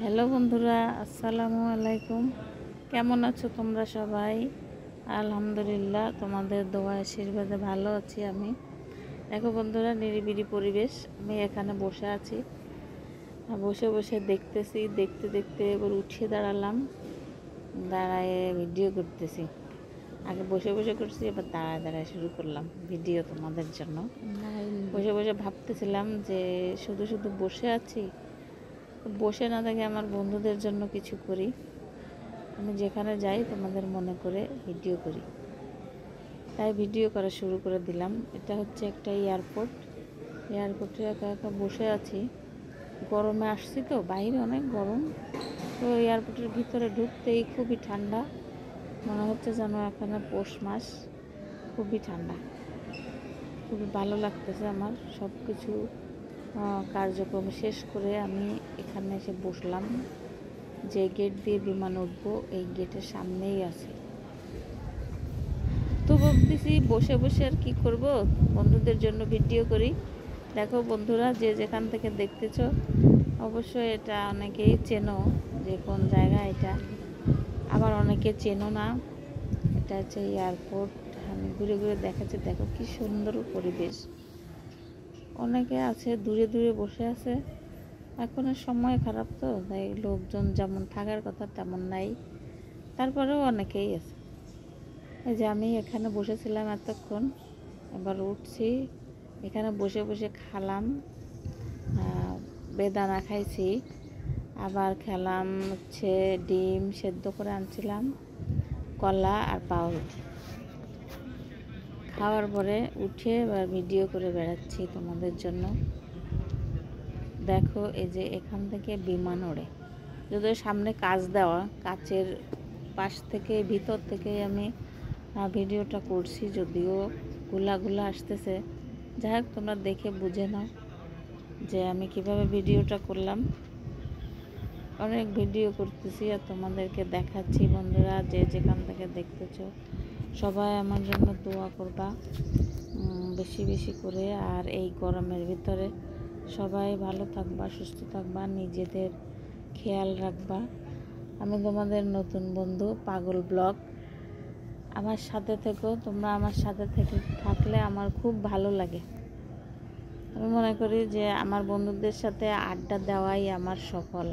Hello বন্ধুরা, আসসালামু আলাইকুম। কেমন আছো তোমরা সবাই? আলহামদুলিল্লাহ, তোমাদের দোয়া আশীর্বাদে ভালো আছি আমি। দেখো বন্ধুরা, নিরিবিলি পরিবেশ, আমি এখানে বসে আছি। বসে বসে দেখতেছি, দেখতে দেখতে এবার উঠিয়ে দাঁড়ালাম, দাঁড়ায় ভিডিও করতেছি। আগে বসে বসে করছি, এবার দাঁড়ায় দাঁড়ায় শুরু করলাম ভিডিও তোমাদের জন্য। বসে বসে ভাবতেছিলাম যে শুধু শুধু বসে আছি, বসে না থেকে আমার বন্ধুদের জন্য কিছু করি। আমি যেখানে যাই তোমাদের মনে করে ভিডিও করি, তাই ভিডিও করা শুরু করে দিলাম। এটা হচ্ছে একটা এয়ারপোর্টে একা একা বসে আছি। গরমে আসছি তো, বাইরে অনেক গরম, তো এয়ারপোর্টের ভিতরে ঢুকতেই খুবই ঠান্ডা, মনে হচ্ছে যেন এখানে পৌষ মাস। খুবই ঠান্ডা, খুবই ভালো লাগতেছে আমার। সব কিছু কার্যক্রম শেষ করে আমি এখানে এসে বসলাম। যে গেট দিয়ে বিমান উঠবো এই গেটের সামনেই আছে। তো ভাবতেছি বসে বসে আর কি করব, বন্ধুদের জন্য ভিডিও করি। দেখো বন্ধুরা, যে যেখান থেকে দেখতেছ অবশ্যই এটা অনেকেই চেনো যে কোন জায়গা এটা, আবার অনেকে চেনো না। এটা হচ্ছে এয়ারপোর্ট। আমি ঘুরে ঘুরে দেখাচ্ছি, দেখো কি সুন্দর পরিবেশ। অনেকে আছে দূরে দূরে বসে আছে। এখন সময় খারাপ তো, তাই লোকজন যেমন থাকার কথা তেমন নাই, তারপরেও অনেকেই আছে। এই যে আমি এখানে বসেছিলাম এতক্ষণ, এবার উঠছি। এখানে বসে বসে খালাম, বেদানা খাইছি, আবার খেলাম হচ্ছে ডিম সেদ্ধ করে আনছিলাম, কলা আর পাউরুটি। খাওয়ার পরে উঠে এবার ভিডিও করে বেড়াচ্ছি তোমাদের জন্য। দেখো এই যে এখান থেকে বিমান ওড়ে, যদিও সামনে কাচ দেওয়া, কাচের পাশ থেকে ভিতর থেকে আমি ভিডিওটা করছি, যদিও গুলা আসতেছে। যাই হোক, তোমরা দেখে বুঝে নাও যে আমি কিভাবে ভিডিওটা করলাম। অনেক ভিডিও করতেছি আর তোমাদেরকে দেখাচ্ছি। বন্ধুরা, যে যেখান থেকে দেখতেছ সবাই আমার জন্য দোয়া করবা বেশি বেশি করে। আর এই গরমের ভিতরে সবাই ভালো থাকবা, সুস্থ থাকবা, নিজেদের খেয়াল রাখবা। আমি তোমাদের নতুন বন্ধু পাগল ব্লগ। আমার সাথে থেকো, তোমরা আমার সাথে থাকলে আমার খুব ভালো লাগে। আমি মনে করি যে আমার বন্ধুদের সাথে আড্ডা দেওয়াই আমার সফল।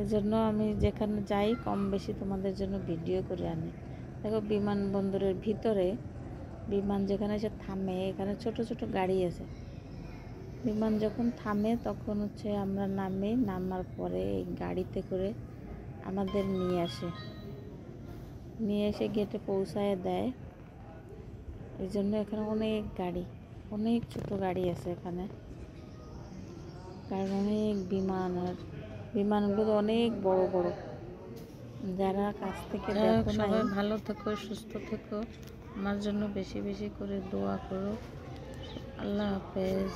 এই জন্য আমি যেখানে যাই কম বেশি তোমাদের জন্য ভিডিও করে আনি। দেখো বিমানবন্দরের ভিতরে, বিমান যেখানে এসে থামে এখানে ছোট ছোট গাড়ি আছে। বিমান যখন থামে তখন হচ্ছে আমরা নামার পরে এই গাড়িতে করে আমাদের নিয়ে এসে গেটে পৌঁছায় দেয়। এই জন্য এখানে অনেক গাড়ি, অনেক ছোট গাড়ি আছে এখানে, কারণ অনেক বিমানগুলো অনেক বড় বড়। যারা কাছ থেকে দেখো, সবাই ভালো থেকো, সুস্থ থেকো, আমার জন্য বেশি বেশি করে দোয়া করো। আল্লাহ হাফেজ।